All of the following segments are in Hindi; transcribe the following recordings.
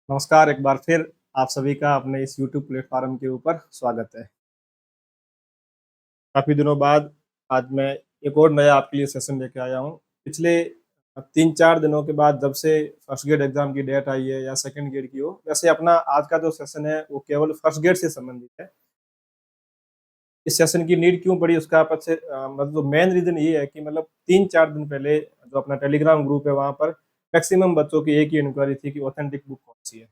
नमस्कार, एक बार फिर आप सभी का अपने इस यूट्यूब प्लेटफ़ॉर्म के ऊपर स्वागत है। काफ़ी दिनों बाद आज मैं एक और नया आपके लिए सेशन लेके आया हूँ। पिछले 3-4 दिनों के बाद जब से फर्स्ट ग्रेड एग्ज़ाम की डेट आई है या सेकंड ग्रेड की हो, वैसे अपना आज का जो सेशन है वो केवल फर्स्ट ग्रेड से संबंधित है। इस सेशन की नीड क्यों पड़ी उसका पीछे मतलब जो मेन रीज़न ये है कि मतलब 3-4 दिन पहले जो अपना टेलीग्राम ग्रुप है वहाँ पर मैक्सिमम बच्चों की एक ही इंक्वायरी थी कि ऑथेंटिक बुक कौन-सी है?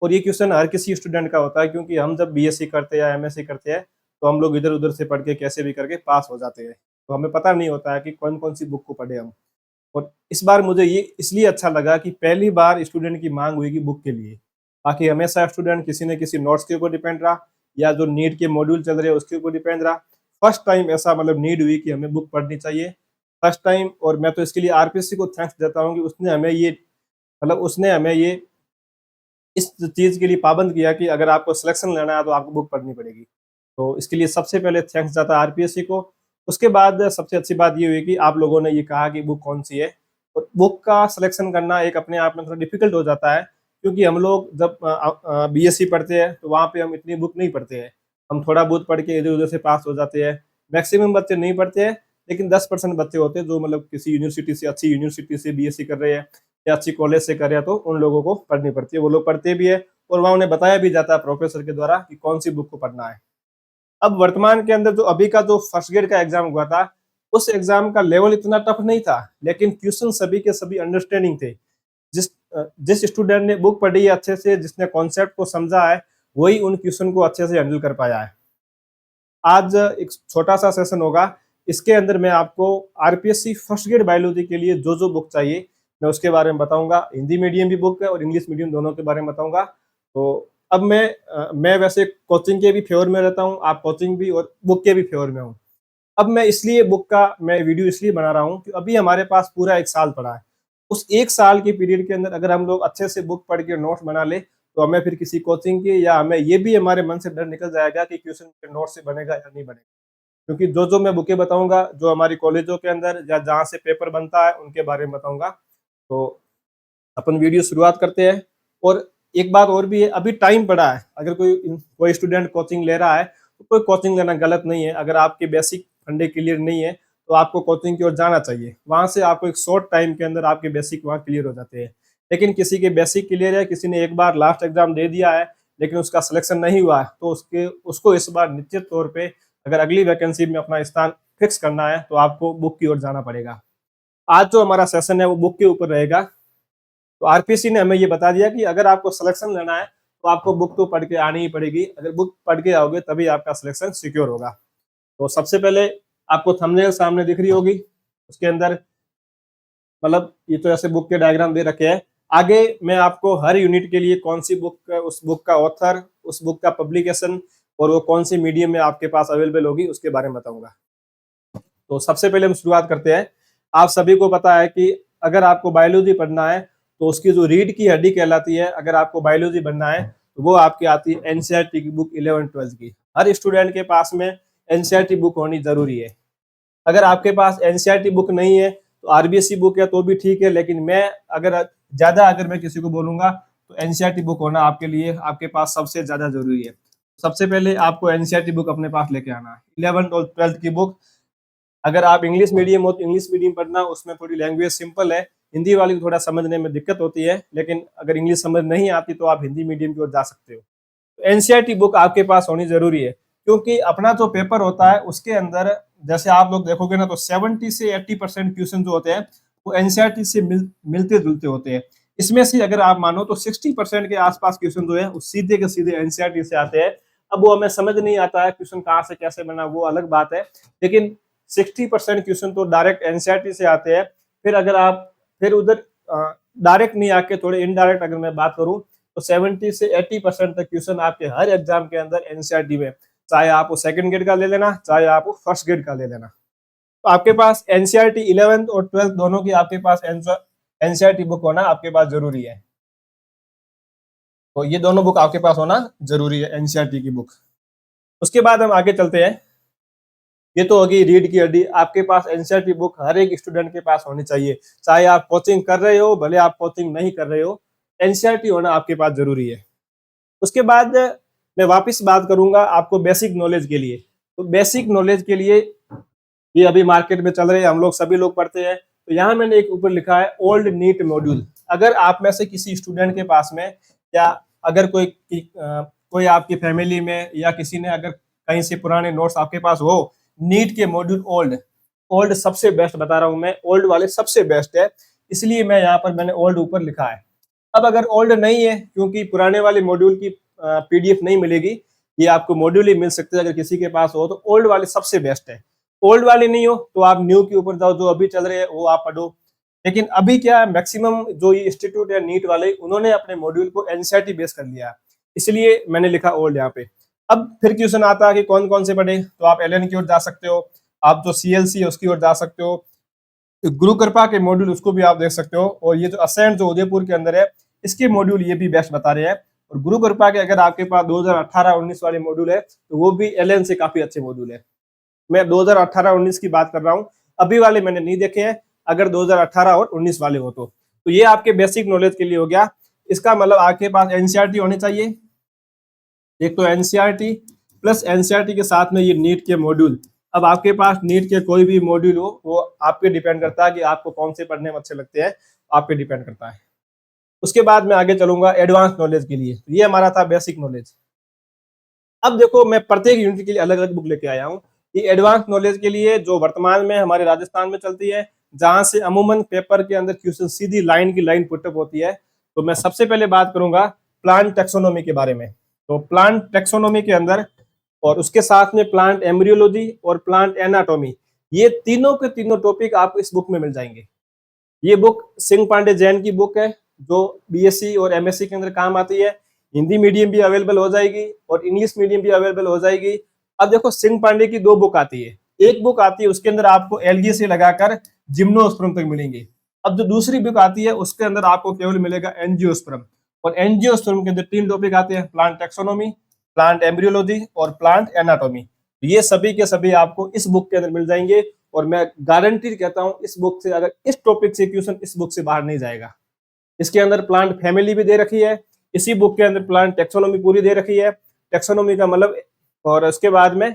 और ये क्वेश्चन हर किसी स्टूडेंट का होता है क्योंकि हम जब बीएससी करते हैं या एमएससी करते हैं, तो हम लोग इधर-उधर से पढ़ के कैसे भी करके पास हो जाते हैं। तो हमें पता नहीं होता है कि कौन-कौन सी बुक को पढ़े हम। और इस बार मुझे ये इसलिए अच्छा लगा कि पहली बार स्टूडेंट की माँग हुई कि बुक के लिए। बाकी हमेशा स्टूडेंट किसी न किसी नोट्स के ऊपर डिपेंड रहा या जो नीट के मॉड्यूल चल रहे हैं उसके ऊपर डिपेंड रहा। फर्स्ट टाइम ऐसा मतलब नीड हुई कि हमें बुक पढ़नी चाहिए। फर्स्ट टाइम और मैं तो इसके लिए आरपीएससी को थैंक्स देता हूँ कि उसने हमें ये इस चीज़ के लिए पाबंद किया कि अगर आपको सिलेक्शन लेना है तो आपको बुक पढ़नी पड़ेगी। तो इसके लिए सबसे पहले थैंक्स जाता है आरपीएससी को। उसके बाद सबसे अच्छी बात ये हुई कि आप लोगों ने ये कहा कि बुक कौन-सी है। और बुक का सिलेक्शन करना एक अपने आप में थोड़ा डिफ़िकल्ट हो जाता है क्योंकि हम लोग जब बीएससी पढ़ते हैं तो वहाँ पे हम इतनी बुक नहीं पढ़ते हैं। हम थोड़ा बहुत पढ़ के इधर-उधर से पास हो जाते हैं। मैक्सिमम बच्चे नहीं पढ़ते हैं, लेकिन 10% बच्चे होते हैं जो मतलब किसी यूनिवर्सिटी से अच्छी यूनिवर्सिटी से बीएससी कर रहे हैं या अच्छी कॉलेज से कर रहे हैं तो उन लोगों को पढ़नी पड़ती है। वो लोग पढ़ते भी है और वहाँ उन्हें बताया भी जाता है प्रोफेसर के द्वारा कि कौन-सी बुक को पढ़ना है। अब वर्तमान के अंदर जो अभी का जो फर्स्ट ग्रेड का एग्ज़ाम हुआ था, उस एग्ज़ाम का लेवल इतना टफ नहीं था, लेकिन क्वेश्चन सभी के सभी अंडरस्टैंडिंग थे। जिस स्टूडेंट ने बुक पढ़ी है अच्छे से, जिसने कॉन्सेप्ट को समझा है, वही उन क्वेश्चन को अच्छे से हैंडल कर पाया है। आज एक छोटा-सा सेशन होगा, इसके अंदर मैं आपको आरपीएससी फर्स्ट ग्रेड बायोलॉजी के लिए जो-जो बुक चाहिए, मैं उसके बारे में बताऊँगा। हिंदी मीडियम भी बुक है और इंग्लिश मीडियम दोनों के बारे में बताऊँगा। तो अब मैं वैसे कोचिंग के भी फ़ेवर में रहता हूँ, आप कोचिंग भी और बुक के भी फ़ेवर में हूँ। अब मैं इसलिए बुक का मैं वीडियो इसलिए बना रहा हूँ कि अभी हमारे पास पूरा 1 साल पड़ा है। उस 1 साल के पीरियड के अंदर अगर हम लोग अच्छे से बुक पढ़ के नोट्स बना लें, तो हमें फिर किसी कोचिंग की या हमें ये भी हमारे मन से डर निकल जाएगा कि क्वेश्चन नोट से बनेगा या नहीं बनेगा। क्योंकि जो-जो मैं बुकें बताऊँगा, जो हमारी कॉलेजों के अंदर या जहाँ से पेपर बनता है, उनके बारे में बताऊँगा। तो अपन वीडियो शुरुआत करते हैं। और एक बात और भी है, अभी टाइम पड़ा है। अगर कोई स्टूडेंट कोचिंग ले रहा है, तो कोई कोचिंग लेना गलत नहीं है। अगर आपके बेसिक फंडे क्लियर नहीं है, तो आपको कोचिंग की ओर जाना चाहिए। वहाँ से आपको एक शॉर्ट टाइम के अंदर आपके बेसिक वहाँ क्लियर हो जाते हैं। लेकिन किसी के बेसिक क्लियर है, किसी ने एक बार लास्ट एग्ज़ाम दे दिया है, लेकिन उसका सिलेक्शन नहीं हुआ है, तो उसको इस बार निश्चित तौर पे अगर अगली वैकेंसी में अपना स्थान फिक्स करना है, तो आपको बुक की ओर जाना पड़ेगा। आज जो हमारा सेशन है, वो बुक के ऊपर रहेगा। तो आरपीएससी ने हमें ये बता दिया कि अगर आपको सिलेक्शन लेना है तो आपको बुक तो पढ़ के आनी ही पड़ेगी। अगर बुक पढ़ के आओगे तभी आपका सिलेक्शन सिक्योर होगा। तो सबसे पहले आपको थंबनेल सामने दिख रही होगी। उसके अंदर मतलब ये तो ऐसे बुक के डायग्राम दे रखे हैं। आगे मैं आपको हर यूनिट के लिए कौन सी बुक, उस बुक का ऑथर, उस बुक का पब्लिकेशन और वो कौन सी मीडियम में आपके पास अवेलेबल होगी उसके बारे में बताऊंगा। तो सबसे पहले हम शुरुआत करते हैं। आप सभी को पता है कि अगर आपको बायोलॉजी पढ़ना है तो उसकी जो रीढ़ की हड्डी कहलाती है, अगर आपको बायोलॉजी बनना है तो वो आपकी आती है एनसीईआरटी की बुक 11-12 की। हर स्टूडेंट के पास में एनसीईआरटी बुक होनी जरूरी है। अगर आपके पास एनसीईआरटी बुक नहीं है तो आरबीएससी बुक है तो भी ठीक है, लेकिन अगर मैं किसी को बोलूंगा तो एनसीईआरटी बुक होना आपके लिए आपके पास सबसे ज्यादा जरूरी है। सबसे पहले आपको एनसीईआरटी बुक अपने पास लेके आना है। 11 और 12 की बुक। अगर आप इंग्लिश मीडियम हो तो इंग्लिश मीडियम पढ़ना, उसमें थोड़ी लैंग्वेज सिंपल है। हिंदी वाली को थोड़ा समझने में दिक्कत होती है, लेकिन अगर इंग्लिश समझ नहीं आती तो आप हिंदी मीडियम की ओर जा सकते हो। तो एनसीईआरटी बुक आपके पास होनी जरूरी है, क्योंकि अपना जो पेपर होता है उसके अंदर जैसे आप लोग देखोगे ना तो 70 से 80% क्वेश्चन जो होते हैं वो एनसीईआरटी से मिलते जुलते होते हैं। इसमें से अगर आप मानो तो 60% के आसपास क्वेश्चन जो है वो सीधे के सीधे एनसीईआरटी से आते हैं। अब वो हमें समझ नहीं आता है क्वेश्चन कहाँ से कैसे बना, वो अलग बात है, लेकिन 60% क्वेश्चन तो डायरेक्ट एनसीईआरटी से आते हैं। फिर अगर आप फिर उधर डायरेक्ट नहीं आके थोड़े इनडायरेक्ट अगर मैं बात करूं तो 70 से 80% तक क्वेश्चन आपके हर एग्जाम के अंदर एनसीईआरटी में, चाहे आप वो सेकंड ग्रेड का ले लेना, चाहे आप वो फर्स्ट ग्रेड का ले लेना। तो आपके पास एनसीईआरटी 11th और 12th दोनों की आपके पास एनसीईआरटी बुक होना आपके पास जरूरी है। तो ये दोनों बुक आपके पास होना जरूरी है, एनसीईआरटी की बुक। उसके बाद हम आगे चलते हैं। ये तो होगी रीढ़ की हड्डी। आपके पास एनसीईआरटी बुक हर एक स्टूडेंट के पास होनी चाहिए, चाहे आप कोचिंग कर रहे हो, भले आप कोचिंग नहीं कर रहे हो। एनसीईआरटी होना आपके पास जरूरी है। उसके बाद मैं वापस बात करूंगा आपको बेसिक नॉलेज के लिए। तो बेसिक नॉलेज के लिए ये अभी मार्केट में चल रहे हैं, हम लोग सभी लोग पढ़ते हैं। तो यहाँ मैंने एक ऊपर लिखा है ओल्ड नीट मॉड्यूल। अगर आप में से किसी स्टूडेंट के पास में, या अगर कोई आपकी फैमिली में या किसी ने अगर कहीं से पुराने नोट्स आपके पास हो, नीट के मॉड्यूल ओल्ड, ओल्ड सबसे बेस्ट बता रहा हूँ मैं, ओल्ड वाले सबसे बेस्ट है, इसलिए मैं यहाँ पर मैंने ओल्ड ऊपर लिखा है। अब अगर ओल्ड नहीं है, क्योंकि पुराने वाले मॉड्यूल की पीडीएफ नहीं मिलेगी, ये आपको मॉड्यूल ही मिल सकते हैं अगर किसी के पास हो, तो ओल्ड वाले सबसे बेस्ट है। ओल्ड वाले नहीं हो तो आप न्यू के ऊपर जाओ, जो अभी चल रहे हैं वो आप पढ़ो। लेकिन अभी क्या मैक्सिमम जो ये इंस्टीट्यूट है नीट वाले, उन्होंने अपने मॉड्यूल को एनसीईआरटी बेस कर लिया, इसलिए मैंने लिखा ओल्ड यहाँ पे। अब फिर क्वेश्चन आता है कि कौन कौन से पढ़े, तो आप एलएन की ओर जा सकते हो, आप जो सीएलसी है उसकी ओर जा सकते हो, गुरु कृपा के मॉड्यूल उसको भी आप देख सकते हो, और ये जो असेंट जो उदयपुर के अंदर है इसके मॉड्यूल ये भी बेस्ट बता रहे हैं। और गुरु कृपा के अगर आपके पास 2018-19 वाले मॉड्यूल है तो वो भी एलएन से काफी अच्छे मॉड्यूल है। मैं 2018-19 की बात कर रहा हूँ, अभी वाले मैंने नहीं देखे हैं, अगर 2018 और 19 वाले हो तो ये आपके बेसिक नॉलेज के लिए हो गया। इसका मतलब आपके पास एनसीईआरटी होनी चाहिए, एक तो एनसीईआरटी प्लस एनसीईआरटी के साथ में ये नीट के मॉड्यूल। अब आपके पास नीट के कोई भी मॉड्यूल हो, वो आप पे डिपेंड करता है कि आपको कौन से पढ़ने में अच्छे लगते हैं, आप पे डिपेंड करता है। उसके बाद मैं आगे चलूंगा एडवांस नॉलेज के लिए, ये हमारा था बेसिक नॉलेज। अब देखो मैं प्रत्येक यूनिट के लिए अलग अलग बुक लेके आया हूँ। ये एडवांस नॉलेज के लिए जो वर्तमान में हमारे राजस्थान में चलती है, जहां से अमूमन पेपर के अंदर क्वेश्चन सीधी लाइन की लाइन पुटअप होती है। तो मैं सबसे पहले बात करूंगा प्लांट टेक्सोनॉमी के बारे में। तो प्लांट टेक्सोनॉमी के अंदर और उसके साथ में प्लांट एम्ब्रियोलॉजी और प्लांट एनाटॉमी, ये तीनों के तीनों टॉपिक आपको इस बुक में मिल जाएंगे। ये बुक सिंह पांडे जैन की बुक है, जो बीएससी और एमएससी के अंदर काम आती है। हिंदी मीडियम भी अवेलेबल हो जाएगी और इंग्लिश मीडियम भी अवेलेबल हो जाएगी। अब देखो सिंह पांडे की दो बुक आती है, एक बुक आती है उसके अंदर आपको एलगी से लगाकर जिम्नोस्पर्म तक मिलेंगे। अब जो दूसरी बुक आती है उसके अंदर आपको केवल मिलेगा एंजियोस्पर्म, और एंजियोस्पर्म के अंदर तीन टॉपिक आते हैं, प्लांट टेक्सोनॉमी, प्लांट एम्ब्रियोलॉजी और प्लांट एनाटॉमी। ये सभी के सभी आपको इस बुक के अंदर मिल जाएंगे, और मैं गारंटी कहता हूं इस बुक से, अगर इस टॉपिक से क्वेश्चन इस बुक से बाहर नहीं जाएगा। इसके अंदर प्लांट फैमिली भी दे रखी है, इसी बुक के अंदर प्लांट टेक्सोनॉमी पूरी दे रखी है, टेक्सोनॉमी का मतलब, और उसके बाद में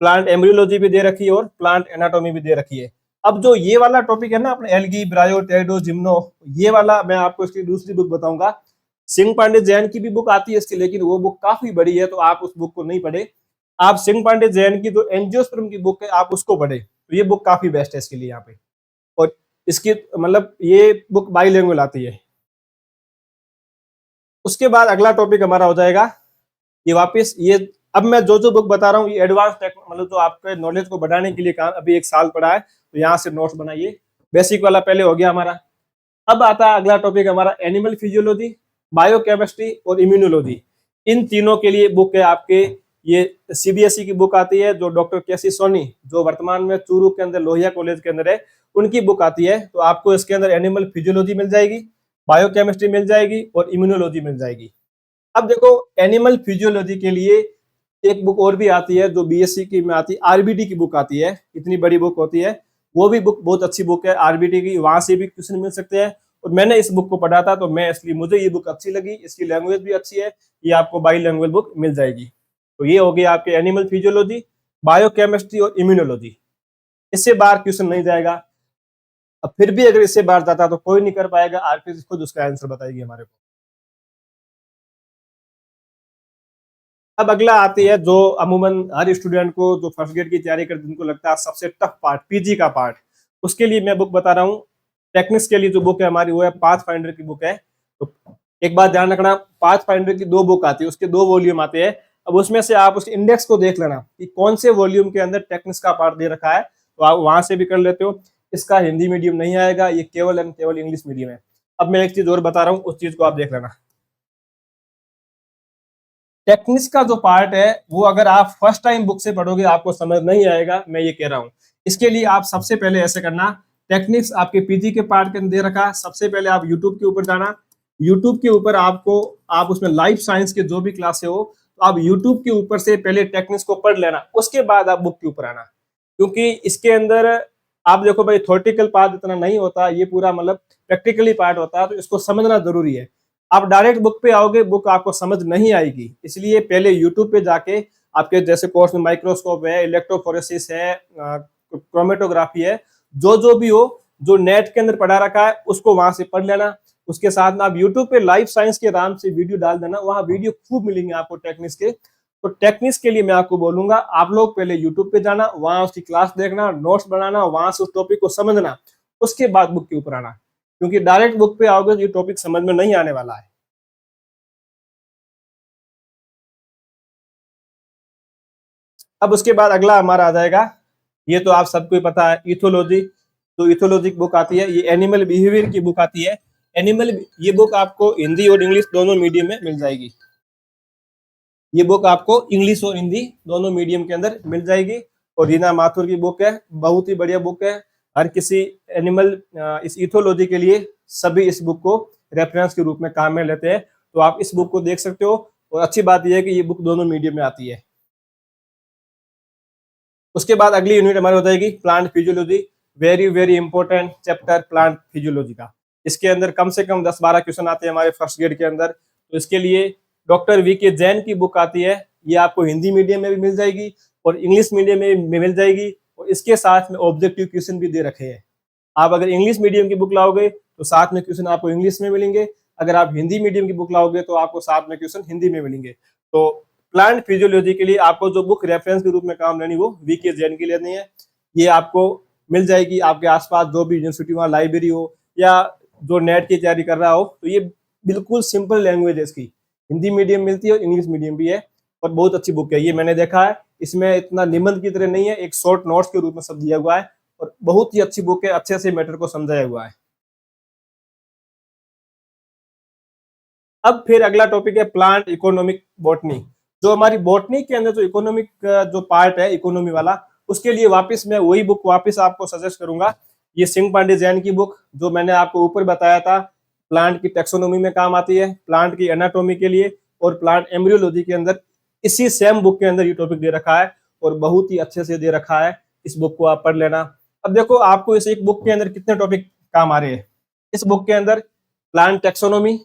प्लांट एम्ब्रियोलॉजी भी दे रखी है और प्लांट एनाटॉमी भी दे रखी है। अब जो ये वाला टॉपिक है ना अपने एल्गी, ब्रायो, टेरिडो, जिम्नो, ये वाला मैं आपको इसकी दूसरी बुक बताऊंगा। सिंह पांडे जैन की भी बुक आती है इसकी, लेकिन वो बुक काफी बड़ी है तो आप उस बुक को नहीं पढ़े। आप सिंह पांडे जैन की जो एंजियोस्पर्म की बुक है आप उसको पढ़े, तो ये बुक काफी बेस्ट है इसके लिए यहाँ पे। और इसकी मतलब ये बुक बाईलिंगुअल आती है। उसके बाद अगला टॉपिक हमारा हो जाएगा ये वापस ये, अब मैं जो बुक बता रहा हूँ ये एडवांस मतलब जो आपके नॉलेज को बढ़ाने के लिए काम, अभी एक साल पढ़ा है तो यहाँ से नोट्स बनाइए। बेसिक वाला पहले हो गया हमारा। अब आता है अगला टॉपिक हमारा एनिमल फिजियोलॉजी, बायोकेमिस्ट्री और इम्यूनोलॉजी। इन तीनों के लिए बुक है आपके, ये सीबीएसई की बुक आती है, जो डॉक्टर केसी सोनी, जो वर्तमान में चूरू के अंदर लोहिया कॉलेज के अंदर है, उनकी बुक आती है। तो आपको इसके अंदर एनिमल फिजियोलॉजी मिल जाएगी, बायोकेमिस्ट्री मिल जाएगी और इम्यूनोलॉजी मिल जाएगी। अब देखो एनिमल फिजियोलॉजी के लिए एक बुक और भी आती है जो बीएससी की में आती है, आरबीटी की बुक आती है, इतनी बड़ी बुक होती है, वो भी बुक बहुत अच्छी बुक है आरबीटी की, वहां से भी क्वेश्चन मिल सकते हैं। और मैंने इस बुक को पढ़ा था तो मैं इसलिए मुझे ये बुक अच्छी लगी, इसकी लैंग्वेज भी अच्छी है, ये आपको बाई लैंग्वेज बुक मिल जाएगी। तो ये हो गई आपके एनिमल फिजियोलॉजी, बायोकेमिस्ट्री और इम्यूनोलॉजी। इससे बाहर क्वेश्चन नहीं जाएगा। अब फिर भी अगर इससे बाहर जाता तो कोई नहीं कर पाएगा, आरपी खुद उसका आंसर बताएगी हमारे को। अब अगला आती है जो अमूमन हर स्टूडेंट को जो फर्स्ट ग्रेड की तैयारी करते हैं उनको लगता है सबसे टफ पार्ट, पीजी का पार्ट। उसके लिए मैं बुक बता रहा हूँ। टेक्निक्स के लिए जो बुक है हमारी वो है पाथ फाइंडर की बुक है। तो एक बात ध्यान रखना, पाथ फाइंडर की दो बुक आती है, उसके दो वॉल्यूम आते हैं। अब उसमें से आप उसके इंडेक्स को देख लेना कि कौन से वॉल्यूम के अंदर टेक्निक्स का पार्ट दे रखा है, तो आप वहां से भी कर लेते हो। इसका हिंदी मीडियम नहीं आएगा, ये केवल एंड केवल इंग्लिश मीडियम है। अब मैं एक चीज और बता रहा हूँ, उस चीज को आप देख लेना। टेक्निक्स का जो पार्ट है वो अगर आप फर्स्ट टाइम बुक से पढ़ोगे आपको समझ नहीं आएगा, मैं ये कह रहा हूँ। इसके लिए आप सबसे पहले ऐसे करना, टेक्निक्स आपके पीजी के पार्ट के अंदर दे रखा, सबसे पहले आप यूट्यूब के ऊपर जाना। यूट्यूब के ऊपर आपको, आप उसमें लाइफ साइंस के जो भी क्लासे हो, तो आप यूट्यूब के ऊपर से पहले टेक्निक्स को पढ़ लेना, उसके बाद आप बुक के ऊपर आना। क्योंकि इसके अंदर आप देखो भाई थ्योरेटिकल पार्ट इतना नहीं होता, ये पूरा मतलब प्रैक्टिकली पार्ट होता है, तो इसको समझना जरूरी है। आप डायरेक्ट बुक पे आओगे, बुक आपको समझ नहीं आएगी। इसलिए पहले यूट्यूब पे जाके आपके जैसे कोर्स में माइक्रोस्कोप है, इलेक्ट्रोफोरेसिस है, क्रोमेटोग्राफी है, जो भी हो, जो नेट के अंदर पढ़ा रखा है उसको वहां से पढ़ लेना। उसके साथ में आप यूट्यूब पे लाइफ साइंस के नाम से वीडियो डाल देना, वहां वीडियो खूब मिलेंगे आपको टेक्निक्स के। तो टेक्निक्स के लिए मैं आपको बोलूंगा, आप लोग पहले यूट्यूब पे जाना, वहां उसकी क्लास देखना, नोट्स बनाना, वहां से उस टॉपिक को समझना, उसके बाद बुक के ऊपर आना, क्योंकि डायरेक्ट बुक पे आओगे तो ये टॉपिक समझ में नहीं आने वाला है। अब उसके बाद अगला हमारा आ जाएगा, ये तो आप सबको ही पता है, इथोलॉजी। तो इथोलॉजी की बुक आती है, ये एनिमल बिहेवियर की बुक आती है। एनिमल, ये बुक आपको हिंदी और इंग्लिश दोनों मीडियम में मिल जाएगी। ये बुक आपको इंग्लिश और हिंदी दोनों मीडियम के अंदर मिल जाएगी। और रीना माथुर की बुक है, बहुत ही बढ़िया बुक है। हर किसी एनिमल, इस इथोलॉजी के लिए सभी इस बुक को रेफरेंस के रूप में काम में लेते हैं। तो आप इस बुक को देख सकते हो। और अच्छी बात यह है कि ये बुक दोनों मीडियम में आती है। उसके बाद अगली यूनिट हमारी हो जाएगी plant physiology. Very very important chapter plant physiology का। इसके अंदर कम से कम 10-12 क्वेश्चन आते हैं हमारे फर्स्ट ग्रेड के अंदर। तो इसके लिए डॉक्टर वी के जैन की बुक आती है, ये आपको हिंदी मीडियम में भी मिल जाएगी और इंग्लिश मीडियम में भी मिल जाएगी। और इसके साथ में ऑब्जेक्टिव क्वेश्चन भी दे रखे हैं। आप अगर इंग्लिश मीडियम की बुक लाओगे तो साथ में क्वेश्चन आपको इंग्लिश में मिलेंगे, अगर आप हिंदी मीडियम की बुक लाओगे तो आपको साथ में क्वेश्चन हिंदी में मिलेंगे। तो प्लांट फिजियोलॉजी के लिए आपको जो बुक रेफरेंस के रूप में काम लेनी वो वी के जैन की लेनी है। ये आपको मिल जाएगी आपके आसपास जो भी यूनिवर्सिटी वहाँ लाइब्रेरी हो, या जो नेट की तैयारी कर रहा हो। तो ये बिल्कुल सिंपल लैंग्वेज है इसकी, हिंदी मीडियम मिलती है और इंग्लिश मीडियम भी है। और बहुत अच्छी बुक है ये, मैंने देखा है। इसमें इतना निबंध की तरह नहीं है, एक शॉर्ट नोट्स के रूप में सब दिया हुआ है। और बहुत ही अच्छी बुक है, अच्छे से मैटर को समझाया हुआ है। अब फिर अगला टॉपिक है प्लांट इकोनॉमिक बॉटनी। जो हमारी बॉटनी के अंदर जो इकोनॉमिक जो पार्ट है इकोनॉमी वाला, उसके लिए वापस मैं वही बुक वापस आपको सजेस्ट करूंगा। ये सिंह पांडे जैन की बुक, जो मैंने आपको ऊपर बताया था, प्लांट की टेक्सोनोमी में काम आती है, प्लांट की एनाटोमी के लिए और प्लांट एम्ब्रियोलॉजी के अंदर। इसी सेम बुक के अंदर ये टॉपिक दे रखा है और बहुत ही अच्छे से दे रखा है। इस बुक को आप पढ़ लेना। अब देखो आपको इस एक बुक के अंदर कितने टॉपिक काम आ रहे हैं। इस बुक के अंदर plant taxonomy,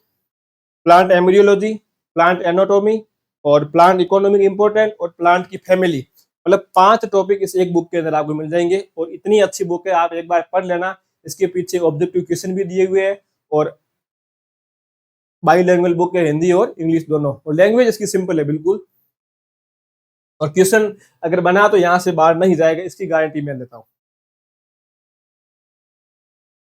plant embryology, plant anatomy और प्लांट इकोनॉमिक इंपोर्टेंट और प्लांट की फैमिली, मतलब 5 टॉपिक इस एक बुक के अंदर आपको मिल जाएंगे। और इतनी अच्छी बुक है, आप एक बार पढ़ लेना। इसके पीछे ऑब्जेक्टिव क्वेश्चन भी दिए हुए हैं और बाई लैंग्वेज बुक है, हिंदी और इंग्लिश दोनों। और लैंग्वेज इसकी सिंपल है बिल्कुल। और क्वेश्चन अगर बना तो यहाँ से बाहर नहीं जाएगा, इसकी गारंटी मैं देता हूँ।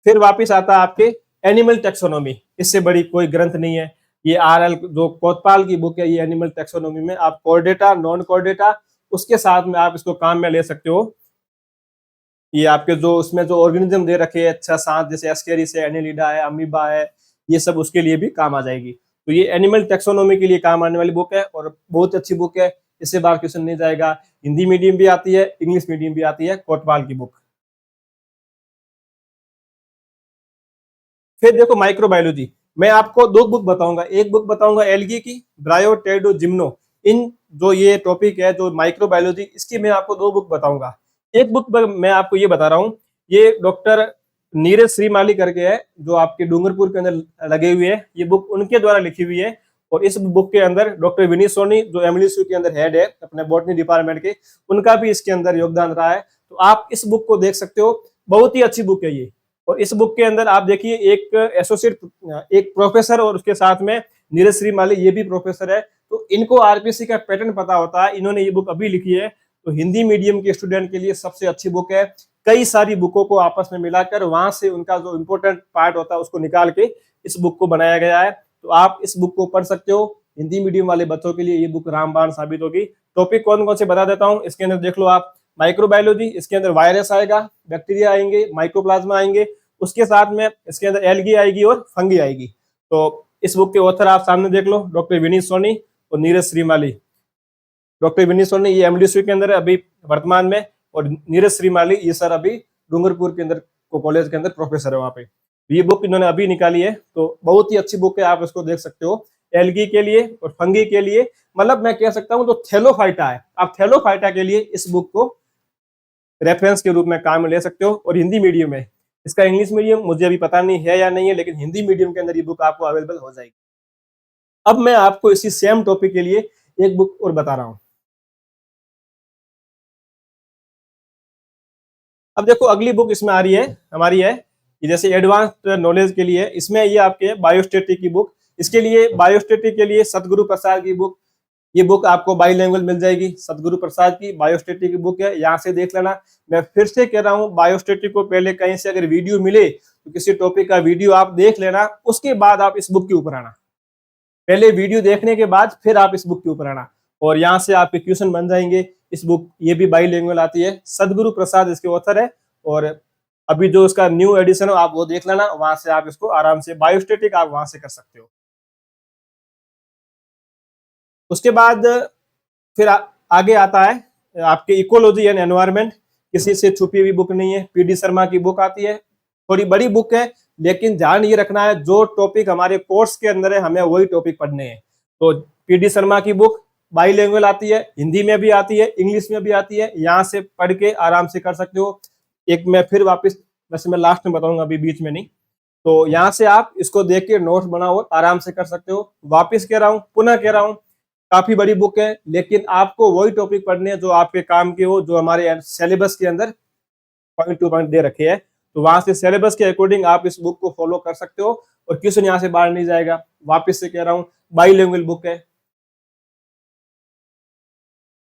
फिर वापिस आता है आपके एनिमल टेक्सोनॉमी। इससे बड़ी कोई ग्रंथ नहीं है। ये आरएल जो कोतपाल की बुक है, ये एनिमल टेक्सोनॉमी में आप कोर्डेटा, नॉन कोर्डेटा, उसके साथ में आप इसको काम में ले सकते हो। ये आपके जो उसमें जो ऑर्गेनिज्म दे रखे हैं, अच्छा सांस जैसे एस्केरिस है, एनेलिडा है, अमीबा है, ये सब उसके लिए भी काम आ जाएगी। तो ये एनिमल टेक्सोनॉमी के लिए काम आने वाली बुक है और बहुत अच्छी बुक है। इससे बाहर क्वेश्चन नहीं जाएगा। हिंदी मीडियम भी आती है, इंग्लिश मीडियम भी आती है, कोतपाल की बुक। फिर देखो माइक्रोबायोलॉजी, मैं आपको 2 बुक बताऊंगा। एक बुक बताऊंगा एल्गी की, ब्रायोटेडो जिम्नो। इन जो ये टॉपिक है जो माइक्रोबायोलॉजी, इसकी मैं आपको 2 बुक बताऊंगा। एक बुक मैं आपको ये बता रहा हूँ, ये डॉक्टर नीरज श्रीमाली करके है, जो आपके डूंगरपुर के अंदर लगे हुए है। ये बुक उनके द्वारा लिखी हुई है। और इस बुक के अंदर डॉक्टर विनीत सोनी, जो एमएलएसयू के अंदर हेड है अपने बॉटनी डिपार्टमेंट के, उनका भी इसके अंदर योगदान रहा है। तो आप इस बुक को देख सकते हो, बहुत ही अच्छी बुक है ये। और इस बुक के अंदर आप देखिए, एक एसोसिएट, एक प्रोफेसर और उसके साथ में नीरज श्रीमाली, ये भी प्रोफेसर है। तो इनको आरपीसी का पैटर्न पता होता है। इन्होंने ये बुक अभी लिखी है। तो हिंदी मीडियम के स्टूडेंट के लिए सबसे अच्छी बुक है। कई सारी बुकों को आपस में मिलाकर वहां से उनका जो इंपॉर्टेंट पार्ट होता है उसको निकाल के इस बुक को बनाया गया है। तो आप इस बुक को पढ़ सकते हो। हिंदी मीडियम वाले बच्चों के लिए ये बुक रामबाण साबित होगी। टॉपिक कौन कौन से बता देता हूँ। इसके अंदर देख लो आप, माइक्रोबायोलॉजी, इसके अंदर वायरस आएगा, बैक्टीरिया आएंगे, माइक्रोप्लाज्मा आएंगे, उसके साथ में इसके अंदर एल्गी आएगी और फंगी आएगी। तो इस बुक के ऑथर आप सामने देख लो, डॉक्टर विनीत सोनी और नीरज श्रीमाली। डॉक्टर विनीत सोनी ये एमडीसी के अंदर है अभी वर्तमान में, और नीरज श्रीमाली ये सर अभी डूंगरपुर के अंदर को कॉलेज के अंदर प्रोफेसर है वहाँ पे। ये बुक इन्होंने अभी निकाली है। तो बहुत ही अच्छी बुक है, आप इसको देख सकते हो। एल्गी के लिए और फंगी के लिए, मतलब मैं कह सकता हूँ जो थैलोफाइटा है, आप थैलोफाइटा के लिए इस बुक को रेफरेंस के रूप में काम में ले सकते हो। और हिंदी मीडियम में, इसका इंग्लिश मीडियम मुझे अभी पता नहीं है या नहीं है, लेकिन हिंदी मीडियम के अंदर ये बुक आपको अवेलेबल हो जाएगी। अब मैं आपको इसी सेम टॉपिक के लिए एक बुक और बता रहा हूँ। अब देखो अगली बुक इसमें आ रही है, हमारी है कि जैसे एडवांस्ड नॉलेज के लिए, इसमें ये आपके बायोस्टेटिक की बुक, इसके लिए बायोस्टेटिक के लिए सतगुरु प्रसाद की बुक, ये बुक आपको बाईलैंग्वेज मिल जाएगी। सतगुरु प्रसाद की बायोस्टेटिक की बुक है, यहाँ से देख लेना। मैं फिर से कह रहा हूँ, बायोस्टेटिक को पहले कहीं से अगर वीडियो मिले तो किसी टॉपिक का वीडियो आप देख लेना, उसके बाद आप इस बुक के ऊपर आना। पहले वीडियो देखने के बाद फिर आप इस बुक के ऊपर आना, और यहाँ से आपके क्वेश्चन बन जाएंगे। इस बुक ये भी बाईलैंग्वेज आती है, सदगुरु प्रसाद इसके ऑथर है। और अभी जो इसका न्यू एडिशन हो आप वो देख लेना, वहां से आप इसको आराम से बायोस्टेटिक आप वहां से कर सकते हो। उसके बाद फिर आगे आता है आपके इकोलॉजी एंड एनवायरनमेंट, किसी से छुपी हुई बुक नहीं है। पीडी शर्मा की बुक आती है, थोड़ी बड़ी बुक है, लेकिन ध्यान ये रखना है जो टॉपिक हमारे कोर्स के अंदर है हमें वही टॉपिक पढ़ने हैं। तो पीडी शर्मा की बुक बाईलैंग्वेज आती है, हिंदी में भी आती है, इंग्लिश में भी आती है, यहाँ से पढ़ के आराम से कर सकते हो। एक मैं फिर वापस, वैसे मैं लास्ट में बताऊंगा, अभी बीच में नहीं। तो यहाँ से आप इसको देख के नोट्स बनाओ और आराम से कर सकते हो। वापिस कह रहा हूँ, पुनः कह रहा हूँ, काफी बड़ी बुक है, लेकिन आपको वही टॉपिक पढ़ने हैं जो आपके काम के हो, जो हमारे सिलेबस के अंदर पॉइंट टू पॉइंट दे रखे हैं। तो वहां से सिलेबस के अकॉर्डिंग आप इस बुक को फॉलो कर सकते हो, और क्वेश्चन यहाँ से बाहर नहीं जाएगा। वापिस से कह रहा हूँ, बाईलैंग्वेज बुक है।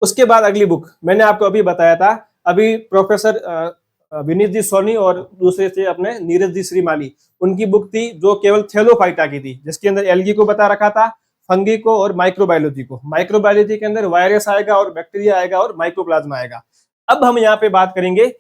उसके बाद अगली बुक मैंने आपको अभी बताया था, अभी प्रोफेसर विनीत जी सोनी और दूसरे से अपने नीरज जी श्रीमाली, उनकी बुक थी जो केवल थैलोफाइटा की थी, जिसके अंदर एल्गी को बता रखा था, फंगी को और माइक्रोबायोलॉजी को। माइक्रोबायोलॉजी के अंदर वायरस आएगा और बैक्टीरिया आएगा और माइक्रोप्लाज्मा आएगा। अब हम यहाँ पे बात करेंगे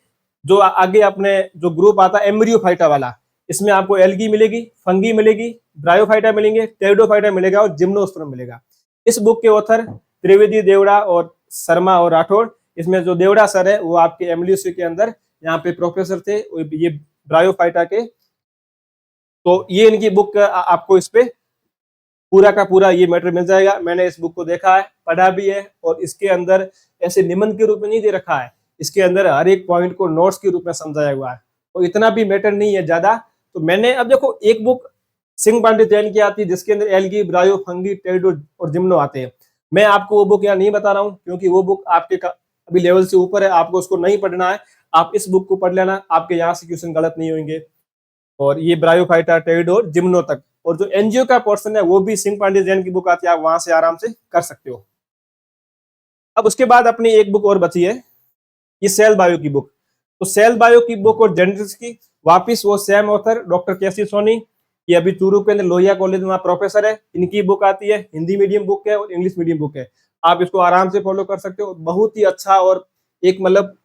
जो आगे अपने जो ग्रुप आता है एम्ब्रियोफाइटा वाला, इसमें आपको एल्गी मिलेगी, फंगी मिलेगी, ब्रायोफाइटा मिलेंगे, टेरिडोफाइटा मिलेगा और जिम्नोस्पर्म मिलेगा। इस बुक के ऑथर त्रिवेदी, देवड़ा और शर्मा और राठौड़। इसमें जो देवड़ा सर है वो आपके एमएलयूसी के अंदर यहाँ पे प्रोफेसर थे, ये ब्रायोफाइटा के। तो ये इनकी बुक आपको इस पे पूरा का पूरा ये मैटर मिल जाएगा। मैंने इस बुक को देखा है, पढ़ा भी है, और इसके अंदर ऐसे निबंध के रूप में नहीं दे रखा है, इसके अंदर हर एक पॉइंट को नोट्स के रूप में समझाया हुआ है, तो इतना भी मैटर नहीं है ज्यादा। तो मैंने अब देखो, एक बुक सिंह पांडे जैन की आती है जिसके अंदर एल्गी, ब्रायो, फंगी, टेरिडो और जिम्नो आते हैं। मैं आपको वो बुक यहाँ नहीं बता रहा हूँ, क्योंकि वो बुक आपके अभी लेवल से ऊपर है, आपको उसको नहीं पढ़ना है। आप इस बुक को पढ़ लेना, आपके यहाँ से क्वेश्चन गलत नहीं होंगे। और ये ब्रायोफाइटा, टेरिडो, जिम्नो तक, और जो एनजीओ का पोर्शन है वो भी सिंह पांडे जैन की बुक आती है, आप वहां से आराम से कर सकते हो। अब उसके बाद अपनी एक बुक और बची है, ये सेल बायो की बुक। तो सेल बायो की बुक और जेनेटिक्स की वापिस वो सेम ऑथर डॉक्टर केसी सोनी, ये अभी चूरू के अंदर लोहिया कॉलेज में प्रोफेसर है, इनकी बुक आती है, हिंदी मीडियम बुक है और इंग्लिश मीडियम बुक है। आप इसको आराम से फॉलो कर सकते हो, बहुत ही अच्छा, और एक मतलब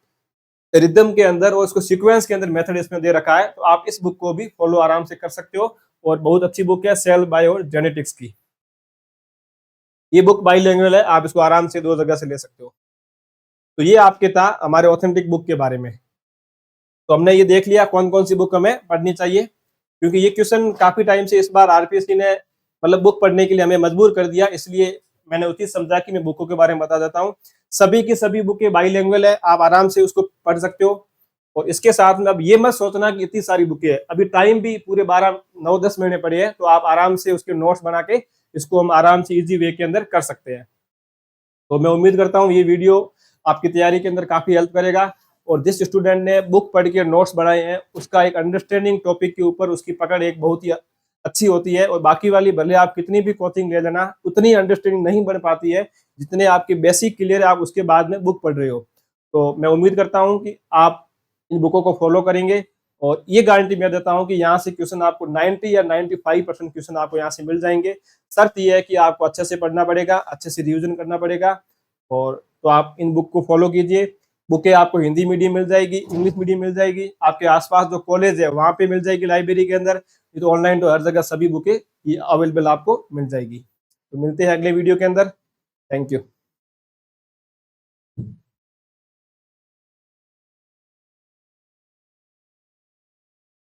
रिदम के अंदर और उसको सीक्वेंस के अंदर मेथड इसमें दे रखा है। तो आप इस बुक को भी फॉलो आराम से कर सकते हो, और बहुत अच्छी बुक है सेल बायो जेनेटिक्स की। ये बुक बाईलैंग्वेज है, आप इसको आराम से 2 जगह से ले सकते हो। तो ये आपके था हमारे ऑथेंटिक बुक के बारे में। तो हमने ये देख लिया कौन कौन सी बुक हमें पढ़नी चाहिए, क्योंकि ये क्वेश्चन काफी टाइम से इस बार आरपीएससी ने मतलब बुक पढ़ने के लिए हमें मजबूर कर दिया, इसलिए मैंने उचित समझा कि मैं बुकों के बारे में बता देता हूँ। सभी की सभी बुकें बाईलैंग्वेज है, आप आराम से उसको पढ़ सकते हो। और इसके साथ में अब ये मत सोचना कि इतनी सारी बुकें हैं, अभी टाइम भी पूरे 12-9-10 महीने पड़े हैं, तो आप आराम से उसके नोट्स बना के इसको हम आराम से इजी वे के अंदर कर सकते हैं। तो मैं उम्मीद करता हूँ ये वीडियो आपकी तैयारी के अंदर काफी हेल्प करेगा, और जिस स्टूडेंट ने बुक पढ़ के नोट्स बनाए हैं उसका एक अंडरस्टैंडिंग टॉपिक के ऊपर उसकी पकड़ एक बहुत ही अच्छी होती है, और बाकी वाली भले आप कितनी भी कोचिंग ले लेना उतनी अंडरस्टैंडिंग नहीं बन पाती है जितने आपके बेसिक क्लियर है आप उसके बाद में बुक पढ़ रहे हो। तो मैं उम्मीद करता हूँ कि आप इन बुकों को फॉलो करेंगे, और ये गारंटी मैं देता हूँ कि यहाँ से क्वेश्चन आपको 90 या 95% क्वेश्चन आपको यहाँ से मिल जाएंगे। शर्त यह है कि आपको अच्छे से पढ़ना पड़ेगा, अच्छे से रिविजन करना पड़ेगा। और तो आप इन बुक को फॉलो कीजिए। बुकें आपको हिंदी मीडियम मिल जाएगी, इंग्लिश मीडियम मिल जाएगी, आपके आसपास जो कॉलेज है वहाँ पे मिल जाएगी लाइब्रेरी के अंदर। ये तो ऑनलाइन तो हर जगह सभी बुकें ये अवेलेबल आपको मिल जाएगी। तो मिलते हैं अगले वीडियो के अंदर। Thank you.